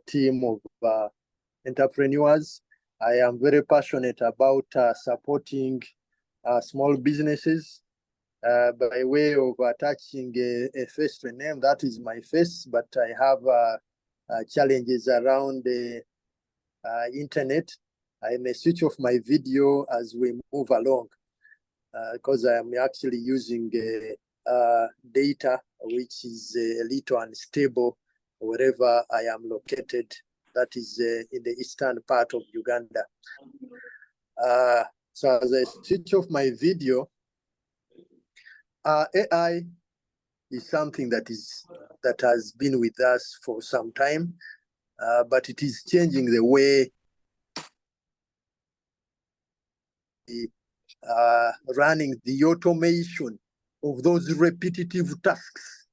team of entrepreneurs. I am very passionate about supporting small businesses by way of attaching a face to a name. That is my face, but I have challenges around the internet. I may switch off my video as we move along because I am actually using data which is a little unstable wherever I am located. That is in the eastern part of Uganda. So as I switch off my video, AI is something that has been with us for some time, but it is changing the way running the automation of those repetitive tasks.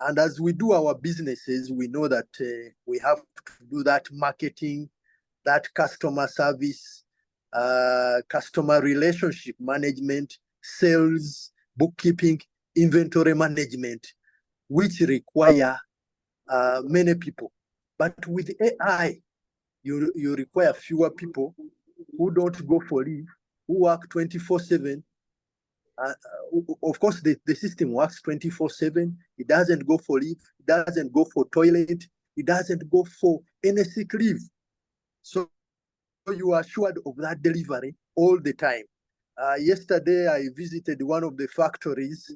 And as we do our businesses, we know that we have to do that marketing, that customer service, customer relationship management, sales, bookkeeping, inventory management, which require many people. But with AI, you require fewer people who don't go for leave, who work 24/7. Of course, the system works 24/7. It doesn't go for leave. It doesn't go for toilet. It doesn't go for any sick leave. So you are assured of that delivery all the time. Yesterday, I visited one of the factories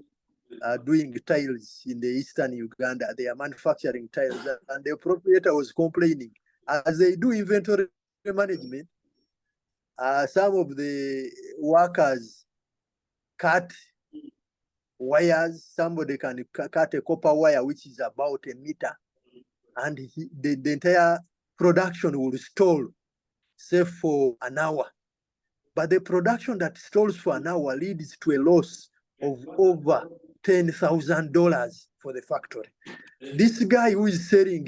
doing tiles in the eastern Uganda. They are manufacturing tiles, and the proprietor was complaining. As they do inventory management, some of the workers cut wires. Somebody can cut a copper wire, which is about a meter, and the entire production will stall, say, for an hour. But the production that stalls for an hour leads to a loss of over $10,000 for the factory. This guy who is selling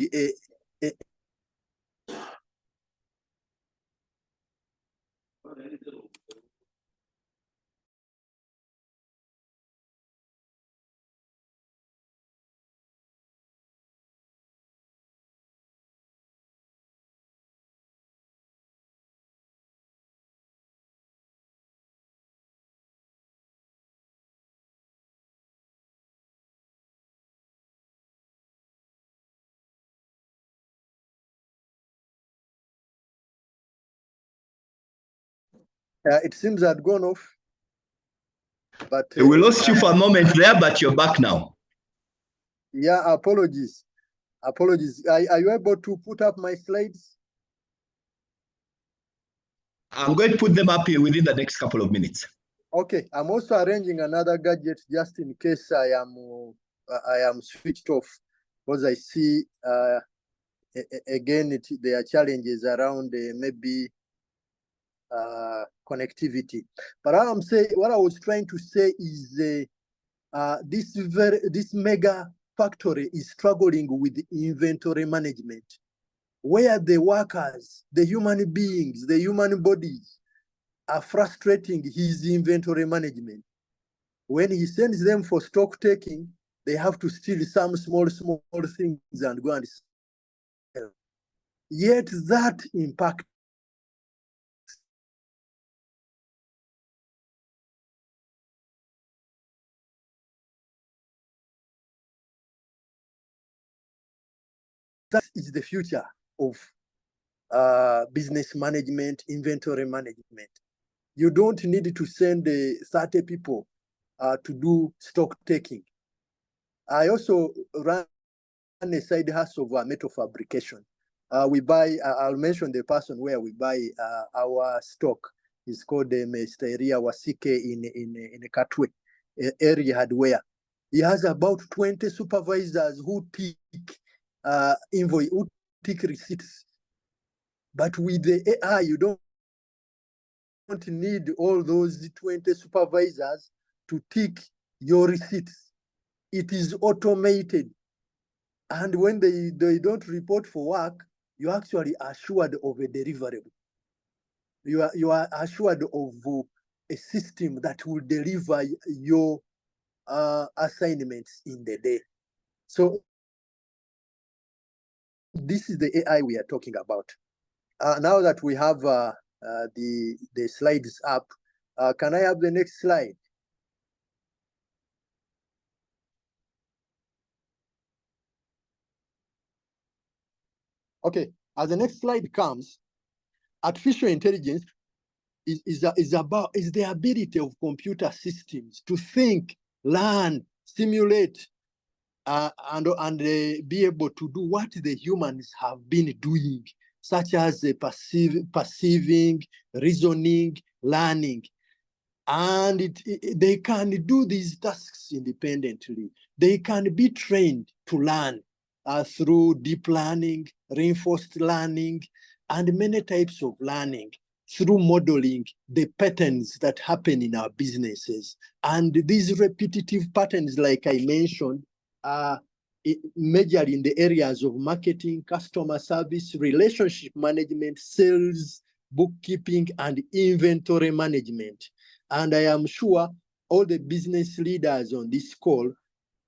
it seems I'd gone off. But we lost you for a moment there, but you're back now. Yeah, apologies. Apologies. Are you able to put up my slides? I'm going to put them up here within the next couple of minutes. Okay. I'm also arranging another gadget just in case I am switched off, because I see again there are challenges around maybe connectivity. But what I was trying to say is this mega factory is struggling with inventory management, where the workers, the human beings, the human bodies are frustrating his inventory management. When he sends them for stock taking, they have to steal some small things and go and sell. Yet that impact that is the future of business management, inventory management. You don't need to send 30 people to do stock taking. I also run a side hustle of metal fabrication. We buy, I'll mention the person where we buy our stock. It's called Mesteria Wasike in Katwe, area hardware. He has about 20 supervisors who take invoice, who take receipts. But with the AI, you don't need all those 20 supervisors to tick your receipts. It is automated. And when they don't report for work, you're actually assured of a deliverable. You are assured of a system that will deliver your assignments in the day. So this is the AI we are talking about. Now that we have the slides up, can I have the next slide? Okay, as the next slide comes, artificial intelligence is the ability of computer systems to think, learn, simulate, and be able to do what the humans have been doing, such as perceiving, reasoning, learning. And they can do these tasks independently. They can be trained to learn through deep learning, reinforced learning, and many types of learning, through modeling the patterns that happen in our businesses. And these repetitive patterns, like I mentioned, are measured in the areas of marketing, customer service, relationship management, sales, bookkeeping, and inventory management. And I am sure all the business leaders on this call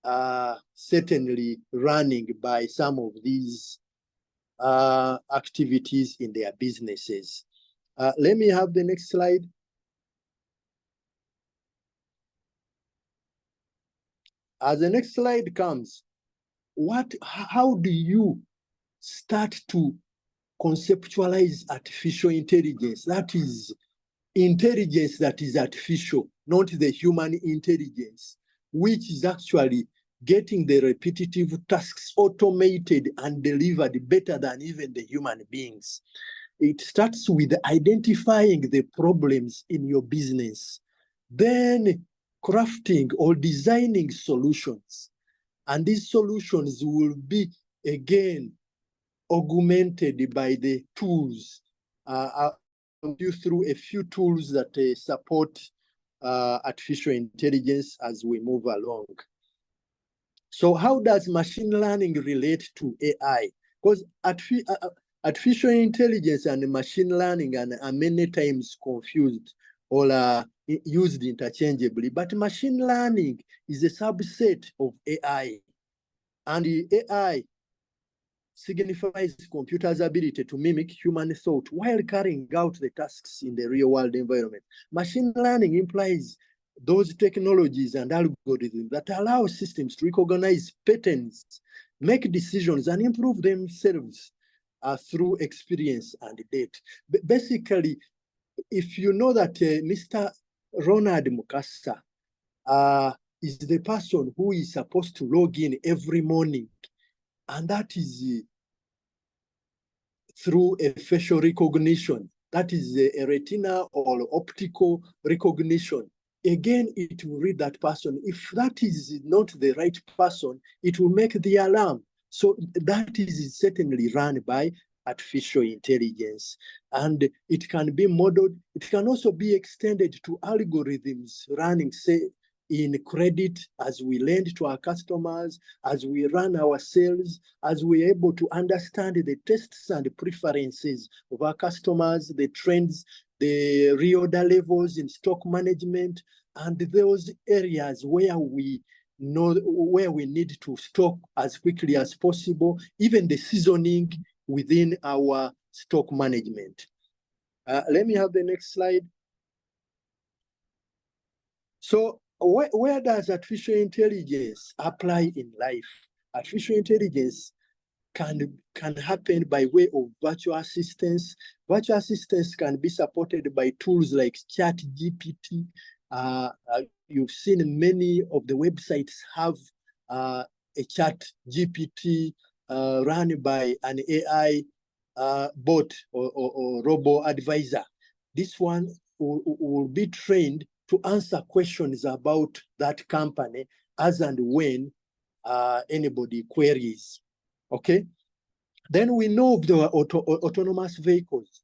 are certainly running by some of these activities in their businesses. Let me have the next slide. As the next slide comes, how do you start to conceptualize artificial intelligence? That is intelligence that is artificial, not the human intelligence, which is actually getting the repetitive tasks automated and delivered better than even the human beings. It starts with identifying the problems in your business, then crafting or designing solutions. And these solutions will be, again, augmented by the tools. I'll you through a few tools that support artificial intelligence as we move along. So how does machine learning relate to AI? Because artificial intelligence and machine learning are many times confused or used interchangeably, but machine learning is a subset of AI. And AI signifies computers' ability to mimic human thought while carrying out the tasks in the real-world environment. Machine learning implies those technologies and algorithms that allow systems to recognize patterns, make decisions, and improve themselves through experience and data. Basically, if you know that Mr. Ronald Mukasa is the person who is supposed to log in every morning, and that is through a facial recognition, that is a retina or optical recognition. Again, it will read that person. If that is not the right person, it will make the alarm. So that is certainly run by artificial intelligence. And it can be modeled. It can also be extended to algorithms running, say, in credit, as we lend to our customers, as we run our sales, as we're able to understand the tastes and preferences of our customers, the trends, the reorder levels in stock management, and those areas where we know where we need to stock as quickly as possible, even the seasoning within our stock management. Let me have the next slide. So where does artificial intelligence apply in life? Artificial intelligence can happen by way of virtual assistants. Virtual assistants can be supported by tools like ChatGPT. You've seen many of the websites have a ChatGPT run by an AI bot or robo-advisor. This one will be trained to answer questions about that company as and when anybody queries. Okay. Then we know of the autonomous vehicles.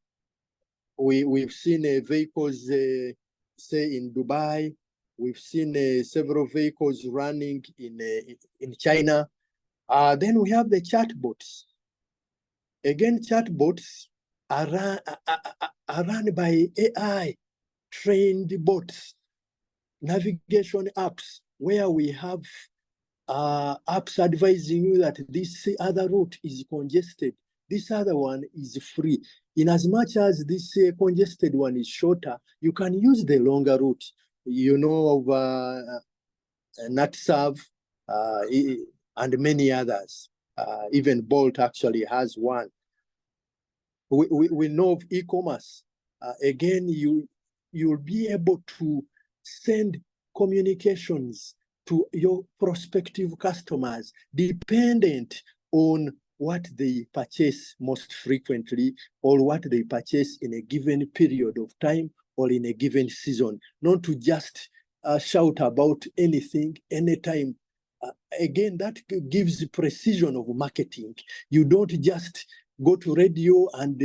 We've seen vehicles, say in Dubai. We've seen several vehicles running in China. Then we have the chatbots. Again, chatbots are run by AI trained bots, navigation apps, where we have apps advising you that this other route is congested, this other one is free. In as much as this congested one is shorter, you can use the longer route. You know of NatServe and many others. Even Bolt actually has one. We know of e-commerce. Again, you'll be able to send communications to your prospective customers dependent on what they purchase most frequently or what they purchase in a given period of time or in a given season, not to just shout about anything, anytime. Again, that gives precision of marketing. You don't just go to radio and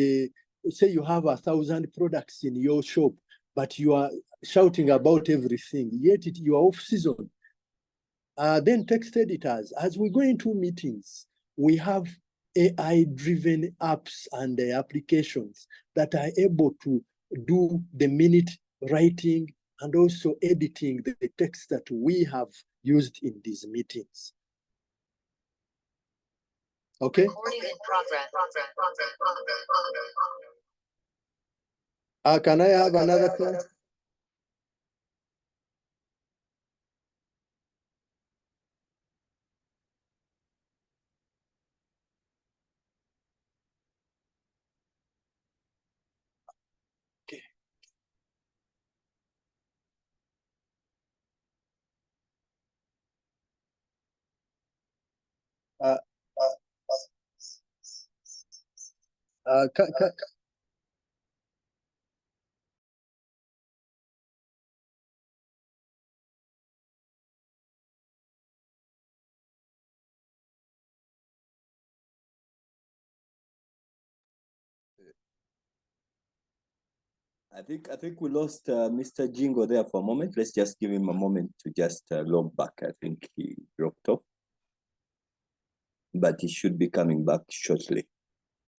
say you have 1,000 products in your shop, but you are shouting about everything, yet you are off season. Then text editors, as we go into meetings, we have AI-driven apps and applications that are able to do the minute writing and also editing the text that we have used in these meetings. Okay. Recording in progress. Can I have another slide? Okay. I think we lost Mr. Jjingo there for a moment. Let's just give him a moment to just log back. I think he dropped off, but he should be coming back shortly.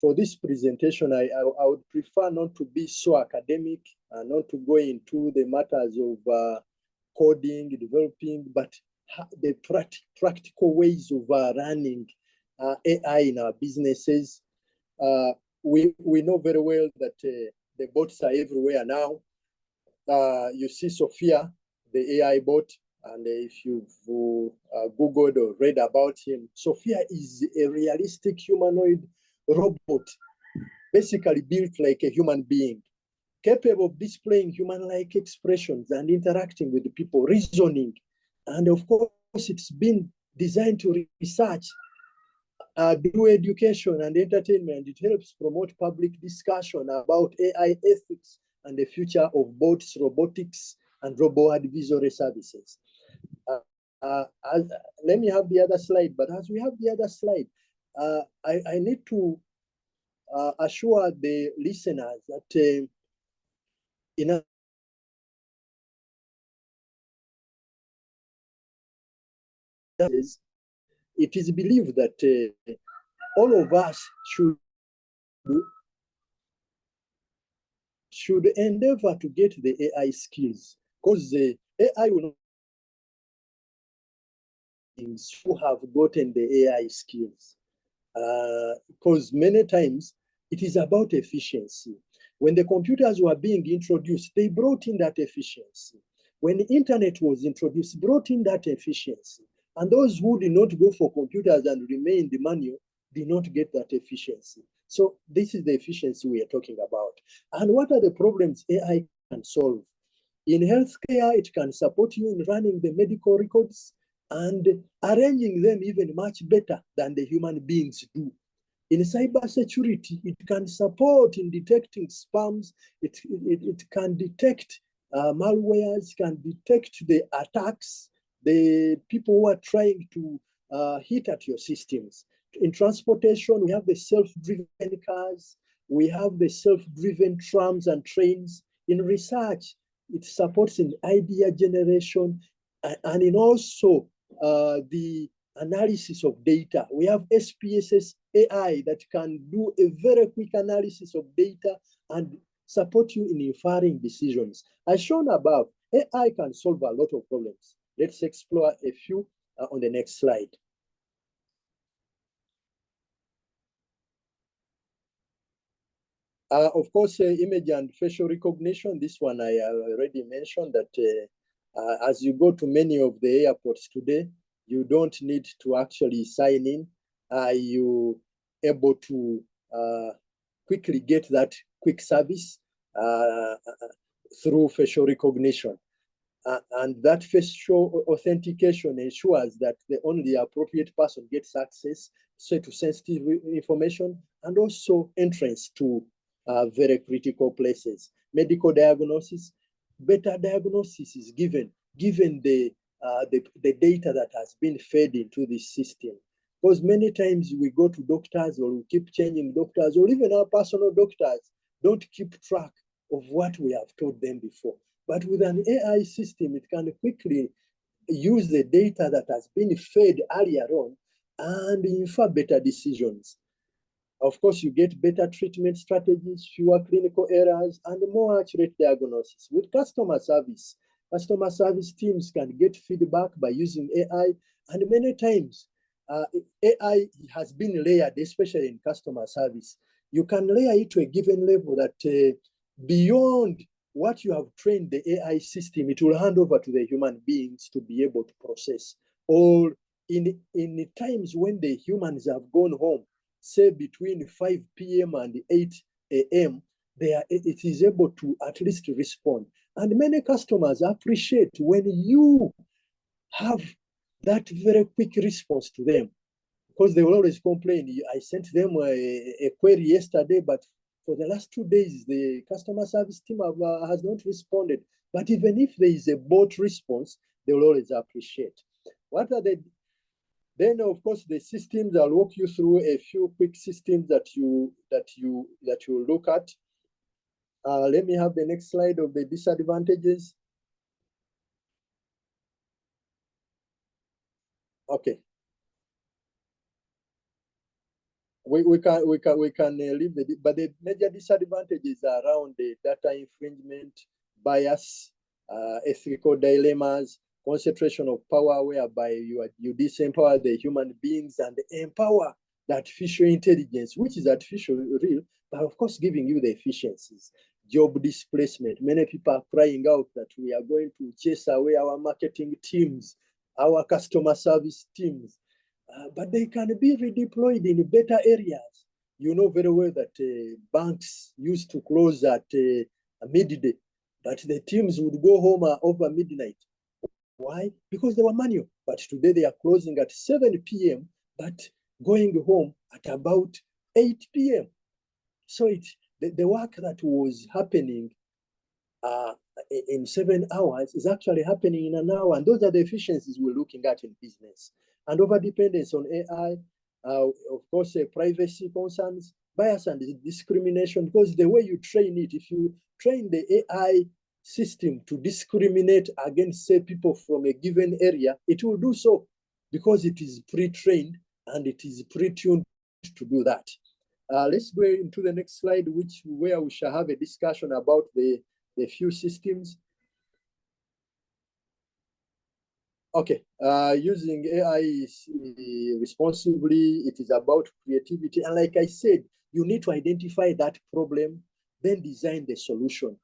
For this presentation, I would prefer not to be so academic and not to go into the matters of coding, developing, but the practical ways of running AI in our businesses. We know very well that the bots are everywhere now. You see Sophia, the AI bot, and if you've Googled or read about him, Sophia is a realistic humanoid robot, basically built like a human being, capable of displaying human-like expressions and interacting with the people, reasoning. And of course, it's been designed to research, do education and entertainment. It helps promote public discussion about AI ethics and the future of bots, robotics, and robo-advisory services. Let me have the other slide, but as we have the other slide, I need to assure the listeners that it is believed that all of us should endeavor to get the AI skills, because the AI will who have gotten the AI skills. Because many times it is about efficiency. When the computers were being introduced, they brought in that efficiency. When the internet was introduced, brought in that efficiency. And those who did not go for computers and remain the manual did not get that efficiency. So this is the efficiency we are talking about. And what are the problems AI can solve? In healthcare, it can support you in running the medical records and arranging them even much better than the human beings do. In cybersecurity, it can support in detecting spams. It can detect malwares, can detect the attacks, the people who are trying to hit at your systems. In transportation, we have the self-driven cars. We have the self-driven trams and trains. In research, it supports in idea generation and in also the analysis of data. We have SPSS AI that can do a very quick analysis of data and support you in inferring decisions. As shown above, AI can solve a lot of problems. Let's explore a few. on the next slide. Of course, image and facial recognition. This one I already mentioned that as you go to many of the airports today, you don't need to actually sign in. You able to quickly get that quick service through facial recognition. And that facial authentication ensures that the only appropriate person gets access to sensitive information and also entrance to very critical places. Medical diagnosis, better diagnosis is given the data that has been fed into this system. Because many times we go to doctors or we keep changing doctors, or even our personal doctors don't keep track of what we have told them before. But with an AI system, it can quickly use the data that has been fed earlier on and infer better decisions. Of course, you get better treatment strategies, fewer clinical errors, and more accurate diagnosis. With customer service teams can get feedback by using AI, and many times AI has been layered, especially in customer service. You can layer it to a given level that beyond what you have trained the AI system, it will hand over to the human beings to be able to process. Or in times when the humans have gone home, say between 5 p.m. and 8 a.m., it is able to at least respond. And many customers appreciate when you have that very quick response to them, because they will always complain. I sent them a query yesterday, but for the last 2 days, the customer service team has not responded. But even if there is a bot response, they will always appreciate. What are the Then, of course, the systems, I'll walk you through a few quick systems that you look at. Let me have the next slide of the disadvantages. Okay. We can leave but the major disadvantages are around the data infringement, bias, ethical dilemmas, concentration of power, whereby you disempower the human beings and empower the artificial intelligence, which is artificial real, but of course giving you the efficiencies. Job displacement. Many people are crying out that we are going to chase away our marketing teams, our customer service teams, but they can be redeployed in better areas. You know very well that banks used to close at midday, but the teams would go home over midnight. Why? Because they were manual. But today they are closing at 7 p.m., but going home at about 8 p.m. So the work that was happening in 7 hours is actually happening in an hour. And those are the efficiencies we're looking at in business. And overdependence on AI, of course, privacy concerns, bias and discrimination, because the way you train it, if you train the AI system to discriminate against, say, people from a given area, it will do so because it is pre-trained and it is pre-tuned to do that. Let's go into the next slide, where we shall have a discussion about the few systems. Okay, using AI responsibly, it is about creativity. And like I said, you need to identify that problem, then design the solution.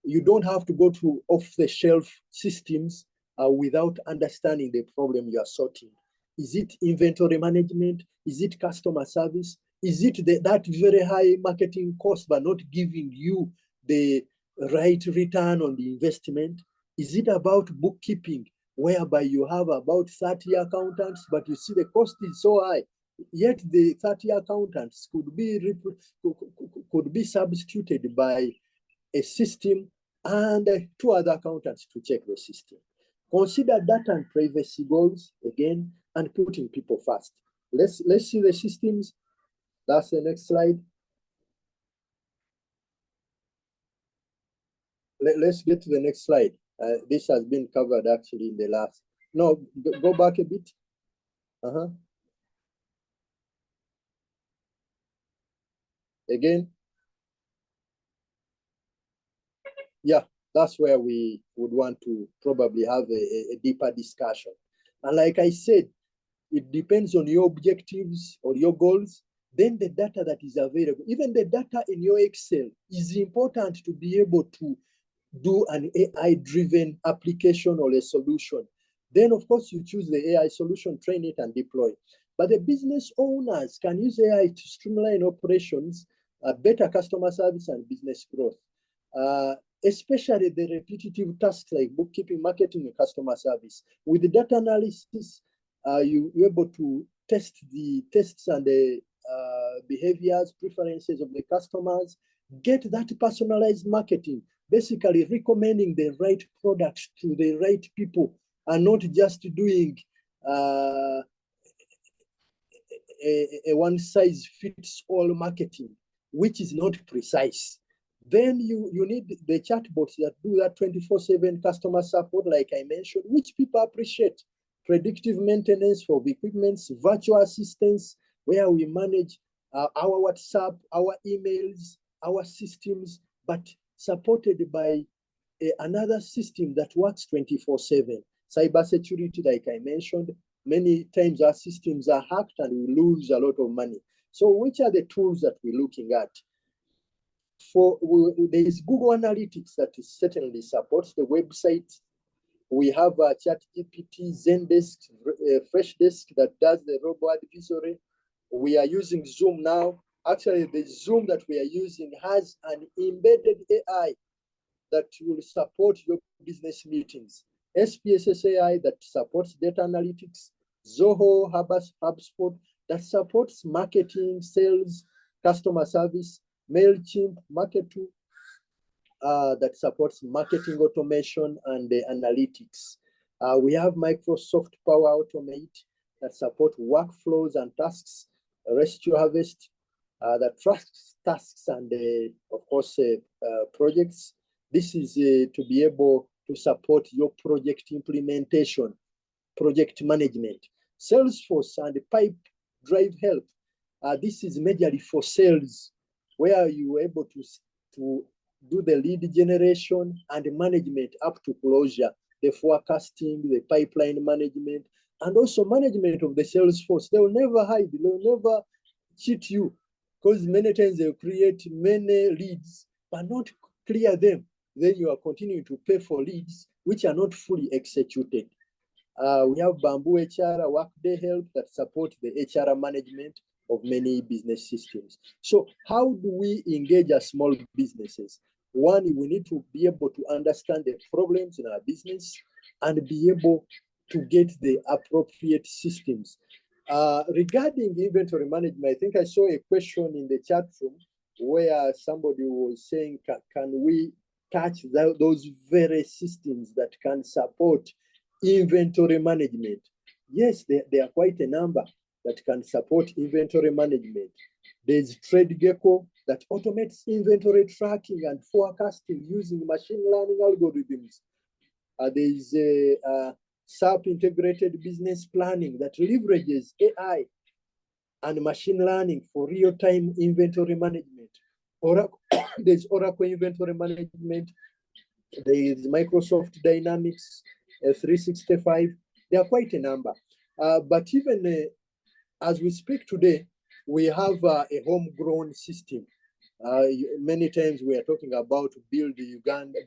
You don't have to go to off-the-shelf systems without understanding the problem you are sorting. Is it inventory management? Is it customer service? Is it that very high marketing cost but not giving you the right return on the investment? Is it about bookkeeping, whereby you have about 30 accountants, but you see the cost is so high, yet the 30 accountants could be substituted by a system and 2 other accountants to check the system. Consider data and privacy goals again, and putting people first. Let's see the systems. That's the next slide. Let's get to the next slide. This has been covered actually in the last. No, go back a bit. Again. Yeah, that's where we would want to probably have a deeper discussion. And like I said, it depends on your objectives or your goals. Then the data that is available, even the data in your Excel, is important to be able to do an AI-driven application or a solution. Then, of course, you choose the AI solution, train it, and deploy. But the business owners can use AI to streamline operations, better customer service, and business growth. Especially the repetitive tasks like bookkeeping, marketing, and customer service. With the data analysis, you're able to test the tests and the behaviors, preferences of the customers, get that personalized marketing, basically recommending the right products to the right people, and not just doing a one-size-fits-all marketing, which is not precise. Then you need the chatbots that do that 24/7 customer support, like I mentioned, which people appreciate. Predictive maintenance for equipments, virtual assistants, where we manage our WhatsApp, our emails, our systems, but supported by another system that works 24/7. Cybersecurity, like I mentioned, many times our systems are hacked and we lose a lot of money. So which are the tools that we're looking at? There is Google Analytics that certainly supports the website. We have ChatGPT, Zendesk, Freshdesk that does the robo-advisory. We are using Zoom now. Actually, the Zoom that we are using has an embedded AI that will support your business meetings. SPSS AI that supports data analytics. Zoho, HubSpot that supports marketing, sales, customer service. MailChimp, Marketo, that supports marketing automation and analytics. We have Microsoft Power Automate that support workflows and tasks. Rescue Harvest that tracks tasks and, of course, projects. This is to be able to support your project implementation, project management. Salesforce and Pipe Drive Help. This is majorly for sales, where you are able to do the lead generation and management up to closure, the forecasting, the pipeline management, and also management of the sales force. They will never hide, they will never cheat you, because many times they'll create many leads, but not clear them. Then you are continuing to pay for leads which are not fully executed. We have Bamboo HR, Workday Help that support the HR management of many business systems. So how do we engage as small businesses? One, we need to be able to understand the problems in our business and be able to get the appropriate systems. Regarding inventory management, I think I saw a question in the chat room where somebody was saying, can we touch those very systems that can support inventory management? Yes, there are quite a number that can support inventory management. There's TradeGecko that automates inventory tracking and forecasting using machine learning algorithms. There's a SAP integrated business planning that leverages AI and machine learning for real-time inventory management. There's Oracle inventory management. There is Microsoft Dynamics 365. There are quite a number. But even as we speak today, we have a homegrown system. Many times we are talking about build Uganda,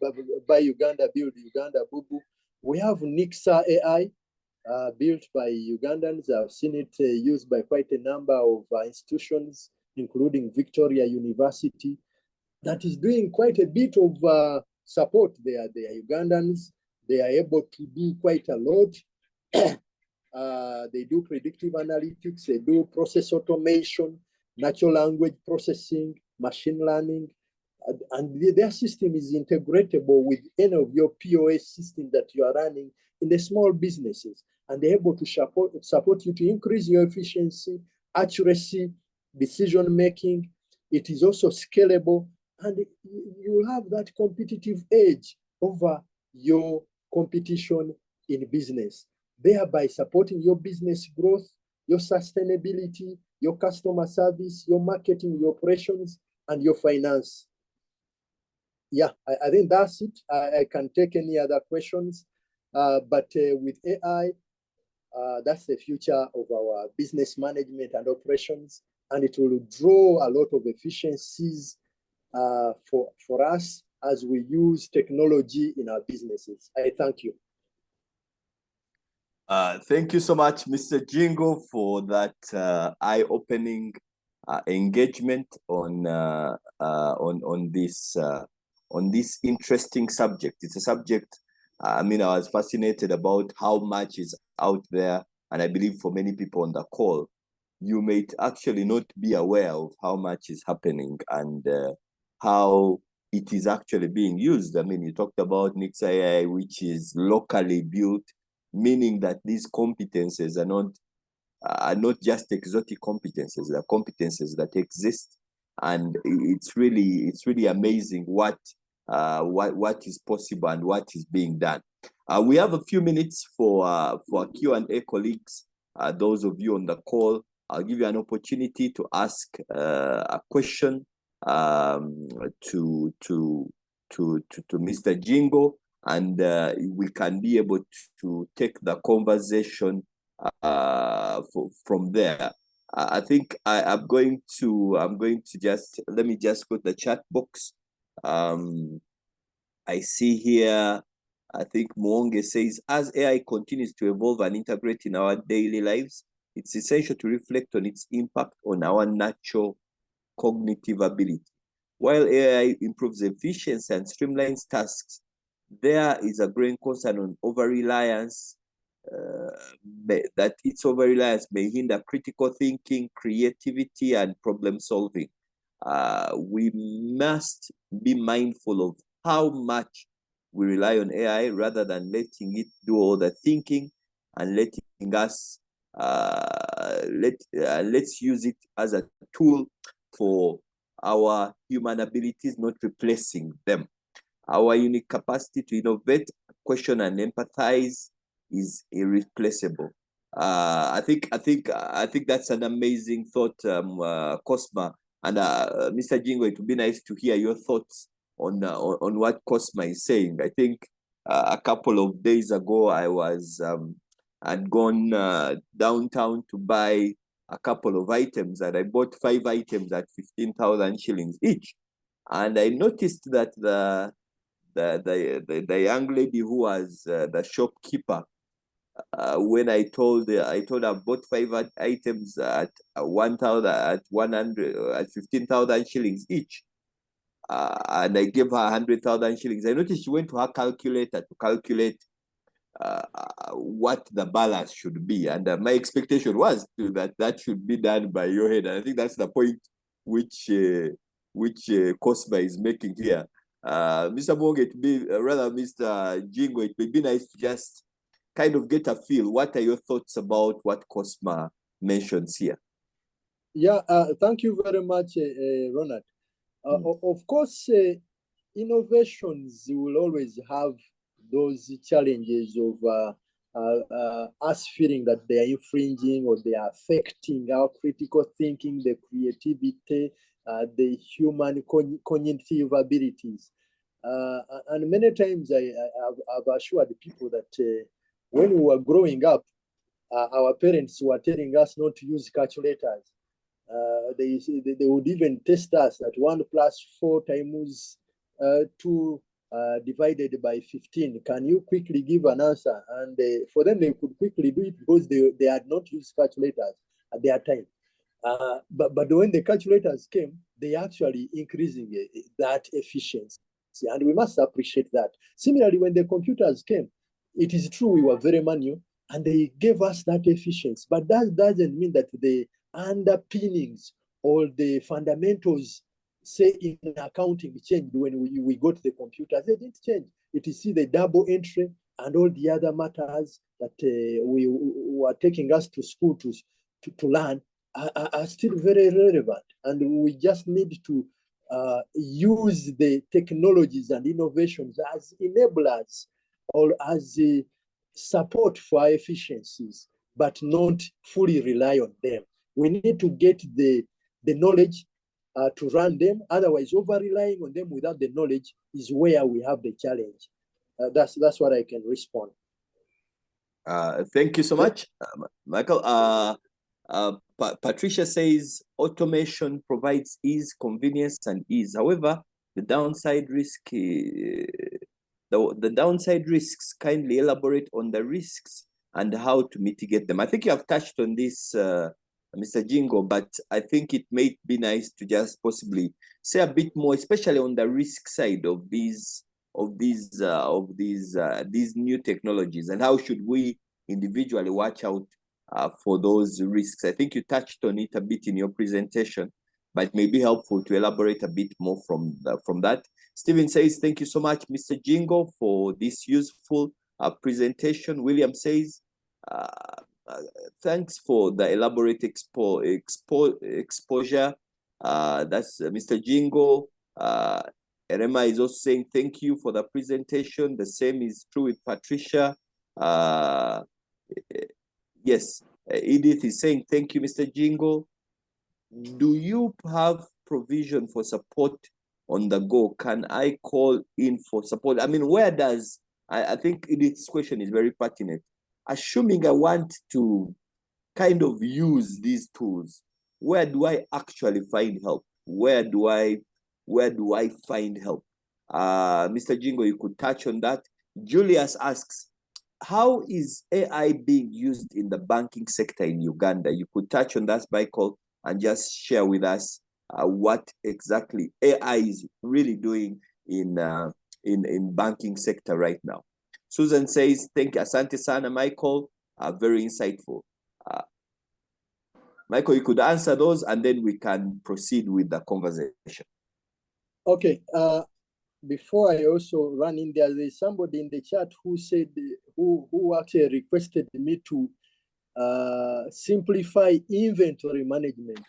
buy Uganda, build Uganda, Bubu. We have Nixa AI built by Ugandans. I've seen it used by quite a number of institutions, including Victoria University, that is doing quite a bit of support. They are Ugandans. They are able to do quite a lot. They do predictive analytics, they do process automation, natural language processing, machine learning, and their system is integratable with any of your POS systems that you are running in the small businesses, and they're able to support you to increase your efficiency, accuracy, decision making. It is also scalable, and you will have that competitive edge over your competition in business, thereby supporting your business growth, your sustainability, your customer service, your marketing, your operations, and your finance. Yeah, I think that's it. I can take any other questions, but with AI, That's the future of our business management and operations, and it will draw a lot of efficiencies for us as we use technology in our businesses. I thank you. Thank you so much, Mr. Jjingo, for that eye-opening engagement on this interesting subject. It's a subject. I mean, I was fascinated about how much is out there, and I believe for many people on the call, you may actually not be aware of how much is happening and how it is actually being used. I mean, you talked about Nix AI, which is locally built, meaning that these competences are not just exotic competences, they're competences that exist. And it's really amazing what is possible and what is being done. We have a few minutes for Q&A, colleagues. Those of you on the call, I'll give you an opportunity to ask a question to Mr. Jjingo, and we can be able to take the conversation from there. I think I'm going to just, let me just go to the chat box. I see here, I think Mwonge says, as AI continues to evolve and integrate in our daily lives, it's essential to reflect on its impact on our natural cognitive ability. While AI improves efficiency and streamlines tasks, there is a growing concern on over-reliance, that its over-reliance may hinder critical thinking, creativity, and problem-solving. We must be mindful of how much we rely on AI rather than letting it do all the thinking and letting us, let's use it as a tool for our human abilities, not replacing them. Our unique capacity to innovate, question, and empathize is irreplaceable. I think that's an amazing thought, Cosma. And Mr. Jjingo, it would be nice to hear your thoughts on what Cosma is saying. I think a couple of days ago, I was I'd gone downtown to buy a couple of items, and I bought 5 items at 15,000 shillings each. And I noticed that the young lady who was the shopkeeper, when I told her I bought 5 items at 15,000 shillings each, and I gave her 100,000 shillings. I noticed she went to her calculator to calculate what the balance should be, and my expectation was that should be done by your head. And I think that's the point which Cosma is making here. Mr. Mwonge, Mr. Jjingo, it would be nice to just kind of get a feel. What are your thoughts about what Cosma mentions here? Yeah, thank you very much, Ronald. Of course, innovations will always have those challenges of us feeling that they are infringing or they are affecting our critical thinking, the creativity, the human cognitive abilities. And many times I've assured people that when we were growing up, our parents were telling us not to use calculators. They would even test us that 1 + 4 times 2 divided by 15. Can you quickly give an answer? And for them, they could quickly do it because they had not used calculators at their time. But when the calculators came, they actually increasing that efficiency. And we must appreciate that. Similarly, when the computers came, it is true we were very manual and they gave us that efficiency. But that doesn't mean that the underpinnings or the fundamentals, say in accounting, changed when we got the computers. They didn't change. It is the double entry and all the other matters that we were taking us to school to learn are still very relevant. And we just need to use the technologies and innovations as enablers or as a support for our efficiencies, but not fully rely on them. We need to get the knowledge to run them. Otherwise, over-relying on them without the knowledge is where we have the challenge. That's what I can respond. Thank you so much, Michael. Patricia says automation provides ease, convenience, and ease. However, the downside risk, the downside risks, kindly elaborate on the risks and how to mitigate them. I think you have touched on this, Mr. Jjingo, but I think it may be nice to just possibly say a bit more, especially on the risk side of these new technologies, and how should we individually watch out for those risks. I think you touched on it a bit in your presentation, but it may be helpful to elaborate a bit more from that. Stephen says, thank you so much, Mr. Jjingo, for this useful presentation. William says, thanks for the elaborate exposure. That's Mr. Jjingo. Erema is also saying thank you for the presentation. The same is true with Patricia. Yes, Edith is saying thank you, Mr. Jjingo. Do you have provision for support on the go? Can I call in for support? I mean, where does, I think Edith's question is very pertinent. Assuming I want to kind of use these tools, where do I actually find help? Where do I find help? Mr. Jjingo, you could touch on that. Julius asks, how is AI being used in the banking sector in Uganda? You could touch on that, Michael, and just share with us what exactly AI is really doing in banking sector right now. Susan says, thank you, asante sana, Michael, very insightful. Michael, you could answer those and then we can proceed with the conversation. Okay. Before I also run in there's somebody in the chat who said, who actually requested me to simplify inventory management.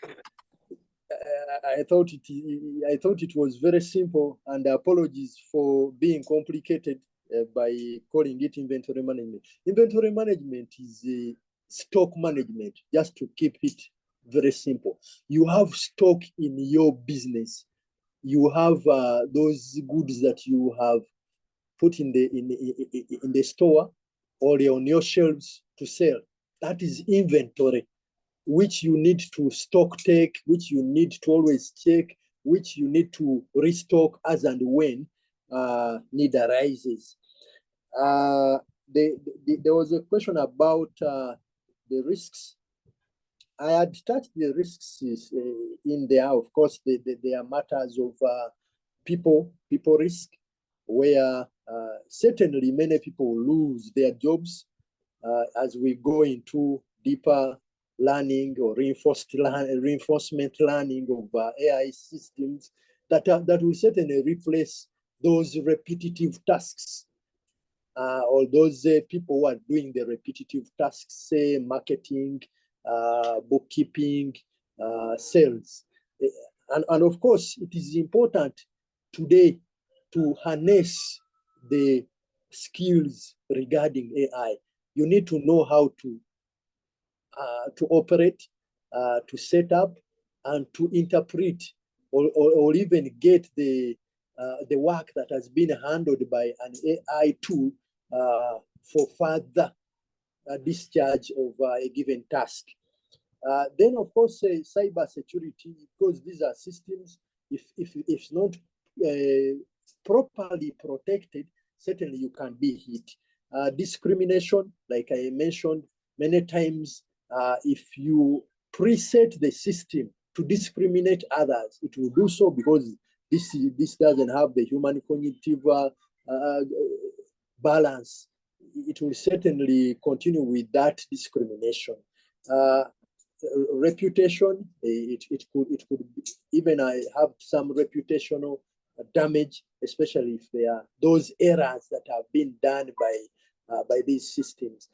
I thought it was very simple, and apologies for being complicated by calling it inventory management. Inventory management is a stock management, just to keep it very simple. You have stock in your business. You have those goods that you have put in the store or on your shelves to sell. That is inventory, which you need to stock take, which you need to always check, which you need to restock as and when need arises. There was a question about the risks. I had touched the risks in there. Of course, there are matters of people risk, where certainly many people lose their jobs as we go into deeper learning or reinforcement learning of AI systems that will certainly replace those repetitive tasks. Or those people who are doing the repetitive tasks, say marketing, bookkeeping, sales. And of course, it is important today to harness the skills regarding AI. You need to know how to operate, to set up, and to interpret, or even get the work that has been handled by an AI tool for further discharge of a given task. Then, of course, cyber security, because these are systems, if not properly protected, certainly you can be hit. Discrimination, like I mentioned many times, if you preset the system to discriminate others, it will do so because this doesn't have the human cognitive balance. It will certainly continue with that discrimination. Reputation, it could even have some reputational damage, especially if there are those errors that have been done by these systems.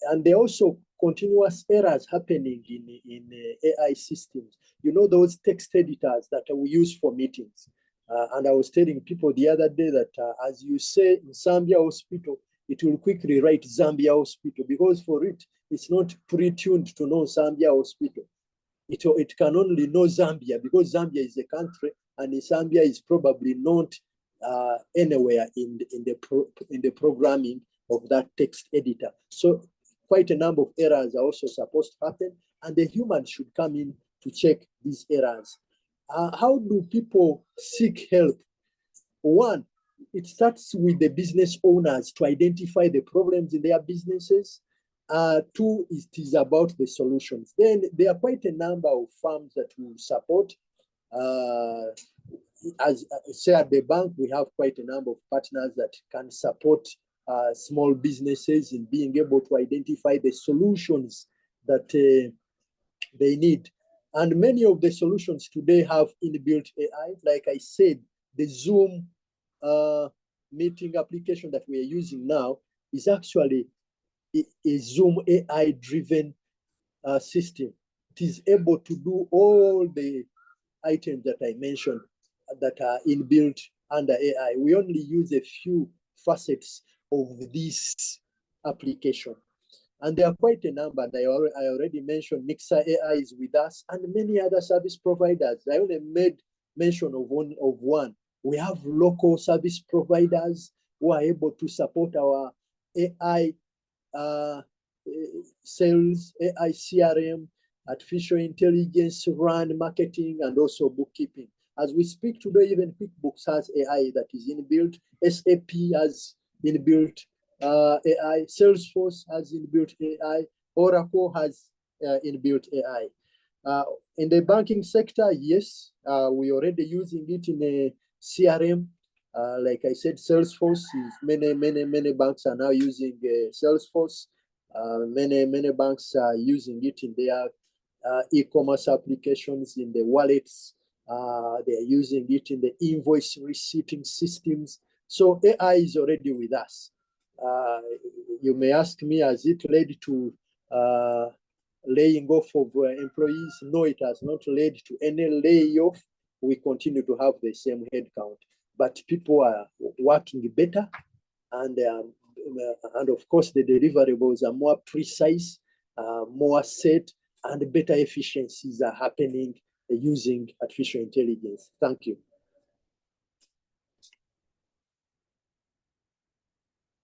And there are also continuous errors happening in AI systems. You know, those text editors that we use for meetings. And I was telling people the other day that as you say in Zambia Hospital, it will quickly write Zambia Hospital, because for it, it's not pre-tuned to know Zambia Hospital. It can only know Zambia because Zambia is a country, and Zambia is probably not anywhere in the programming of that text editor. So quite a number of errors are also supposed to happen, and the human should come in to check these errors. How do people seek help? One, it starts with the business owners to identify the problems in their businesses. Two, it is about the solutions. Then there are quite a number of firms that will support. As say at the bank, we have quite a number of partners that can support small businesses in being able to identify the solutions that they need. And many of the solutions today have inbuilt AI. Like I said, the Zoom meeting application that we are using now is actually a Zoom AI-driven system. It is able to do all the items that I mentioned that are inbuilt under AI. We only use a few facets of this application. And there are quite a number. I already mentioned Nixa AI is with us, and many other service providers. I only made mention of one. We have local service providers who are able to support our AI sales, AI CRM, artificial intelligence, run marketing, and also bookkeeping. As we speak today, even QuickBooks has AI that is inbuilt. SAP has inbuilt AI. Salesforce has inbuilt AI. Oracle has inbuilt AI. In the banking sector, yes, we're already using it in a CRM. Like I said, Salesforce is many banks are now using Salesforce. Many banks are using it in their e-commerce applications, in the wallets. They are using it in the invoice receipting systems. So AI is already with us. You may ask me, has it led to laying off of employees? No, it has not led to any layoff. We continue to have the same headcount, but people are working better, and of course the deliverables are more precise, more set, and better efficiencies are happening using artificial intelligence. Thank you.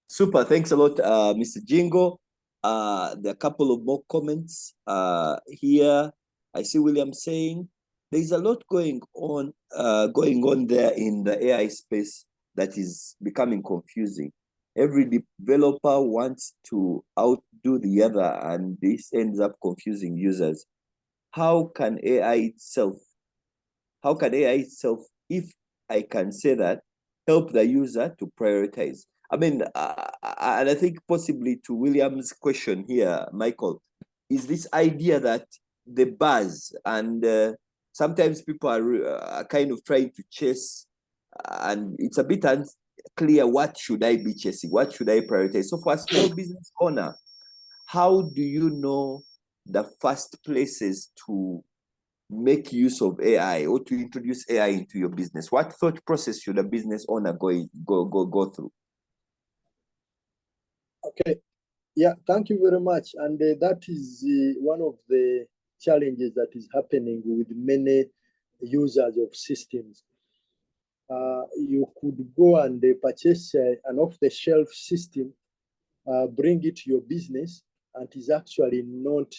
Super, thanks a lot, Mr. Jjingo. There are a couple of more comments here. I see William saying there's a lot going on there in the AI space that is becoming confusing. Every developer wants to outdo the other, and this ends up confusing users. How can AI itself, if I can say that, help the user to prioritize? I mean, and I think possibly to William's question here, Michael, is this idea that the buzz and sometimes people are kind of trying to chase, and it's a bit unclear what should I be chasing, what should I prioritize. So for a small business owner, how do you know the first places to make use of AI or to introduce AI into your business? What thought process should a business owner go through? Okay, yeah, thank you very much. And that is one of the challenges that is happening with many users of systems. You could go and purchase an off-the-shelf system, bring it to your business, and it is actually not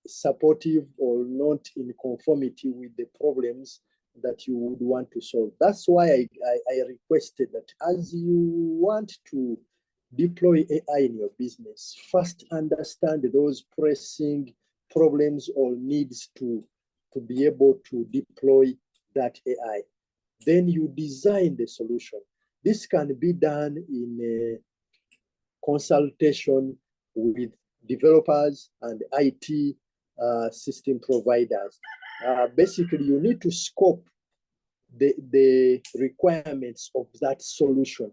supportive or not in conformity with the problems that you would want to solve. That's why I requested that as you want to deploy AI in your business, first understand those pressing problems or needs to be able to deploy that AI. Then you design the solution. This can be done in a consultation with developers and IT system providers. Basically, you need to scope the requirements of that solution.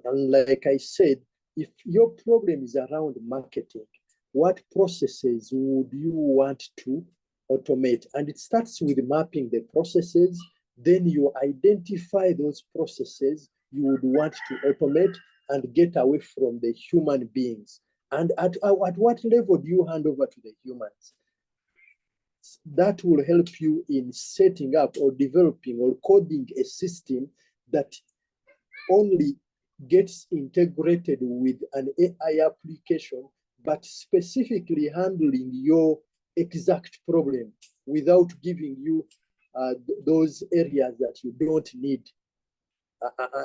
And like I said, if your problem is around marketing, what processes would you want to automate? And it starts with mapping the processes. Then you identify those processes you would want to automate and get away from the human beings. And at what level do you hand over to the humans? That will help you in setting up or developing or coding a system that only gets integrated with an AI application, but specifically handling your exact problem without giving you those areas that you don't need.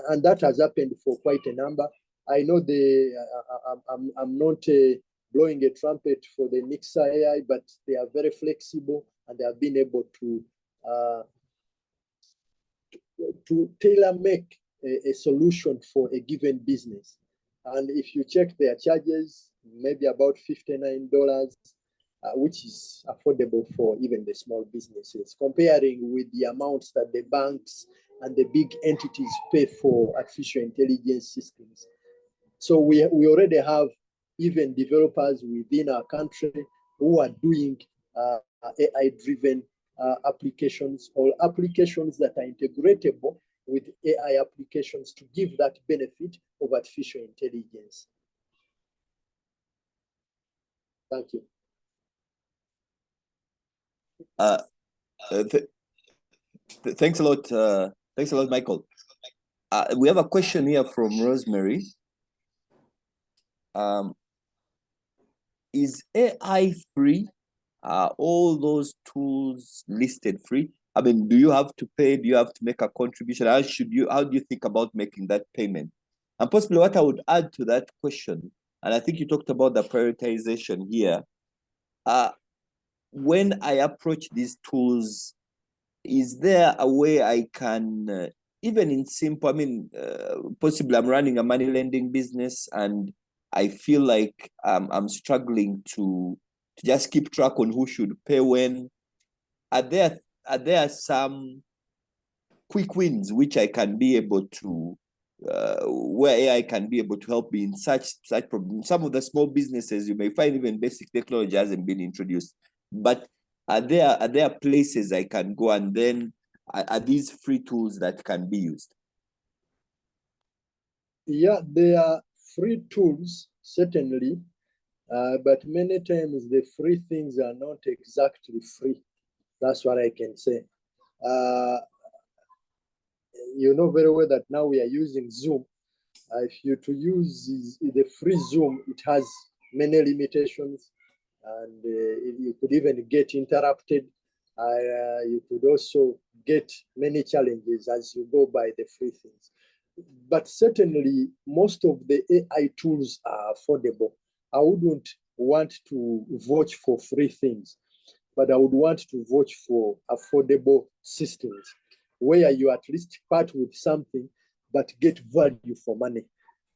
And that has happened for quite a number. I know I'm not blowing a trumpet for the Nixa AI, but they are very flexible and they have been able to tailor make a solution for a given business. And if you check their charges, maybe about $59, which is affordable for even the small businesses, comparing with the amounts that the banks and the big entities pay for artificial intelligence systems. So we already have even developers within our country who are doing AI-driven applications or applications that are integratable with AI applications to give that benefit of artificial intelligence. Thank you. Thanks a lot. Thanks a lot, Michael. We have a question here from Rosemary. Is AI free? Are all those tools listed free? I mean, do you have to pay? Do you have to make a contribution? How do you think about making that payment? And possibly what I would add to that question, and I think you talked about the prioritization here. When I approach these tools, is there a way I can, even in simple, I mean, possibly I'm running a money lending business and I feel like I'm struggling to just keep track on who should pay when. Are there some quick wins which I can be able to, where AI can be able to help me in such problems? Some of the small businesses, you may find even basic technology hasn't been introduced. But are there places I can go, and then are these free tools that can be used? Yeah, there are free tools, certainly, but many times the free things are not exactly free. That's what I can say. You know very well that now we are using Zoom. If you to use the free Zoom, it has many limitations, and you could even get interrupted. You could also get many challenges as you go by the free things. But certainly, most of the AI tools are affordable. I wouldn't want to vouch for free things, but I would want to vouch for affordable systems where you at least part with something but get value for money.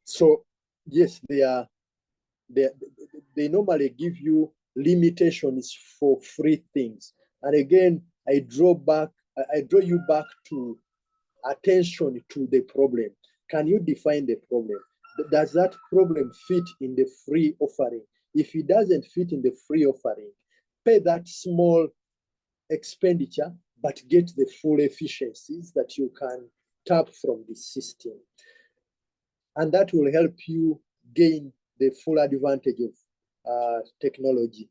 So yes, they normally give you limitations for free things. And again, I draw you back to attention to the problem. Can you define the problem? Does that problem fit in the free offering? If it doesn't fit in the free offering, pay that small expenditure, but get the full efficiencies that you can tap from the system. And that will help you gain the full advantage of technology.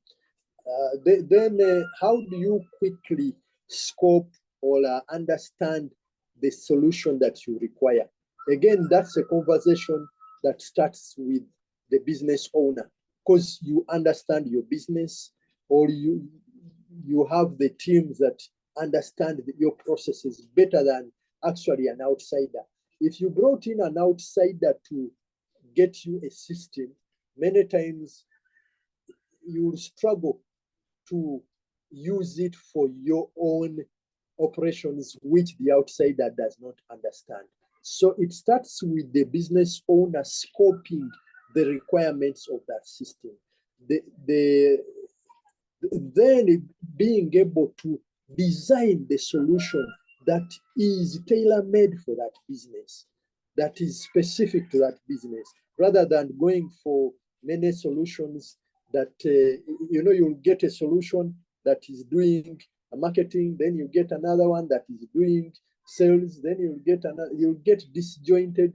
Then how do you quickly scope or understand the solution that you require? Again, that's a conversation that starts with the business owner, because you understand your business, or you have the teams that understand your processes better than actually an outsider. If you brought in an outsider to get you a system, many times you will struggle to use it for your own operations, which the outsider does not understand. So it starts with the business owner scoping the requirements of that system. Then being able to design the solution that is tailor-made for that business, that is specific to that business, rather than going for many solutions that, you'll get a solution that is doing marketing, then you get another one that is doing sales, then you'll get disjointed,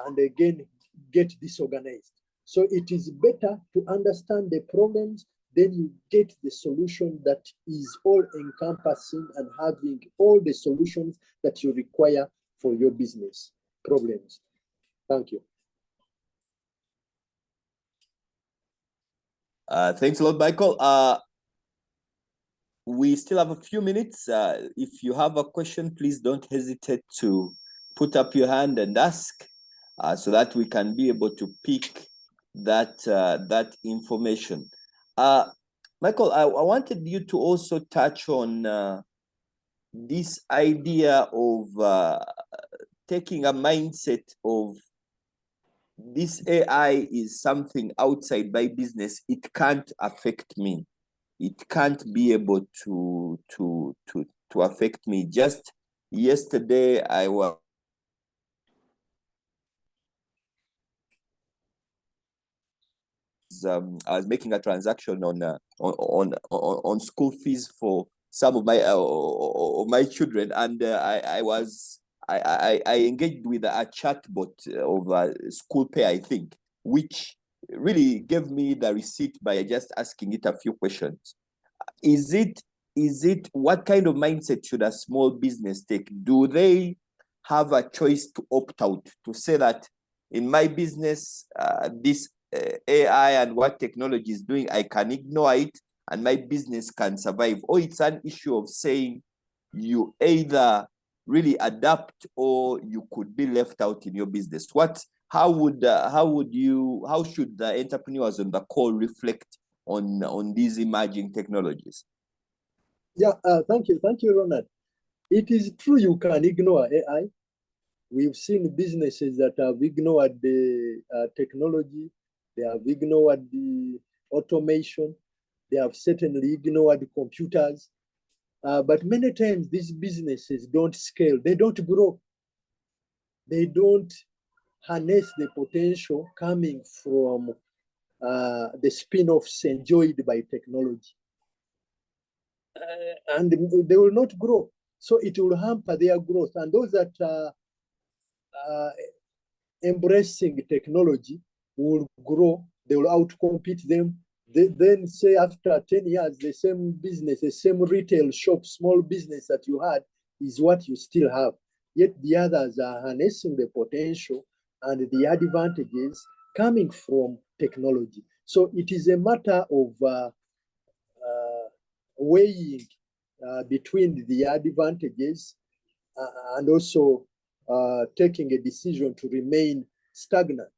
and again, get disorganized. So it is better to understand the problems, then you get the solution that is all encompassing and having all the solutions that you require for your business problems. Thank you. Thanks a lot, Michael. We still have a few minutes. If you have a question, please don't hesitate to put up your hand and ask, so that we can be able to pick that information. Michael, I wanted you to also touch on this idea of taking a mindset of this AI is something outside my business. It can't affect me. It can't be able to affect me. Just yesterday, I was making a transaction on school fees for some of my children, and I engaged with a chatbot of school pay, I think, which really gave me the receipt by just asking it a few questions. Is it what kind of mindset should a small business take? Do they have a choice to opt out, to say that in my business, this AI and what technology is doing, I can ignore it and my business can survive? Or it's an issue of saying you either really adapt or you could be left out in your business? How should the entrepreneurs on the call reflect on these emerging technologies? Yeah, thank you, Ronald. It is true you can ignore AI. We've seen businesses that have ignored the technology, they have ignored the automation, they have certainly ignored computers. But many times these businesses don't scale, they don't grow, they don't harness the potential coming from the spin-offs enjoyed by technology. And they will not grow. So it will hamper their growth. And those that are embracing technology will grow, they will outcompete them. Then say after 10 years, the same business, the same retail shop, small business that you had is what you still have. Yet the others are harnessing the potential and the advantages coming from technology. So it is a matter of weighing between the advantages and also taking a decision to remain stagnant.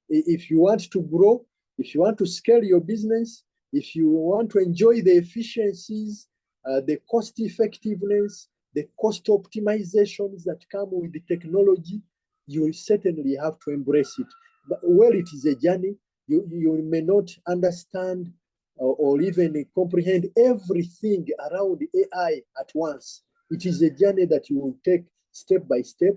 If you want to grow, if you want to scale your business, if you want to enjoy the efficiencies, the cost effectiveness, the cost optimizations that come with the technology, you certainly have to embrace it. But while it is a journey, you may not understand or even comprehend everything around AI at once. It is a journey that you will take step by step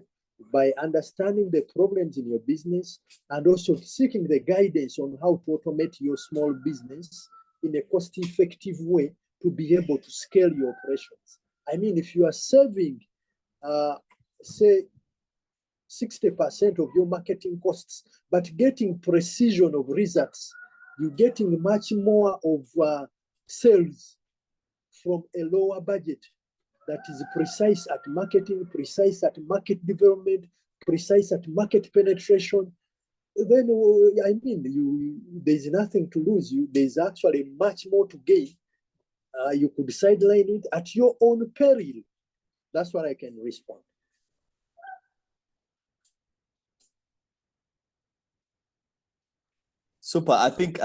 by understanding the problems in your business and also seeking the guidance on how to automate your small business in a cost-effective way to be able to scale your operations. I mean, if you are saving, say, 60% of your marketing costs, but getting precision of results, you're getting much more of sales from a lower budget that is precise at marketing, precise at market development, precise at market penetration. Then, I mean, there's nothing to lose. There's actually much more to gain. You could sideline it at your own peril. That's what I can respond. Super. I think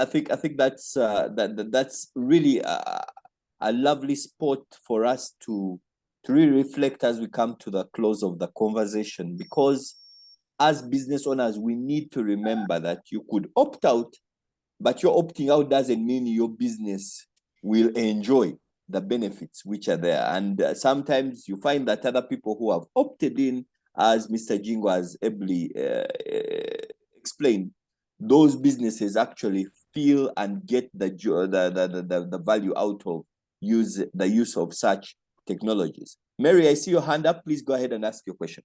that's that's really a lovely spot for us to really reflect as we come to the close of the conversation, because as business owners, we need to remember that you could opt out, but your opting out doesn't mean your business will enjoy the benefits which are there. And sometimes you find that other people who have opted in, as Mr. Jjingo has ably explained, those businesses actually feel and get the value out of the use of such technologies. Mary, I see your hand up. Please go ahead and ask your question.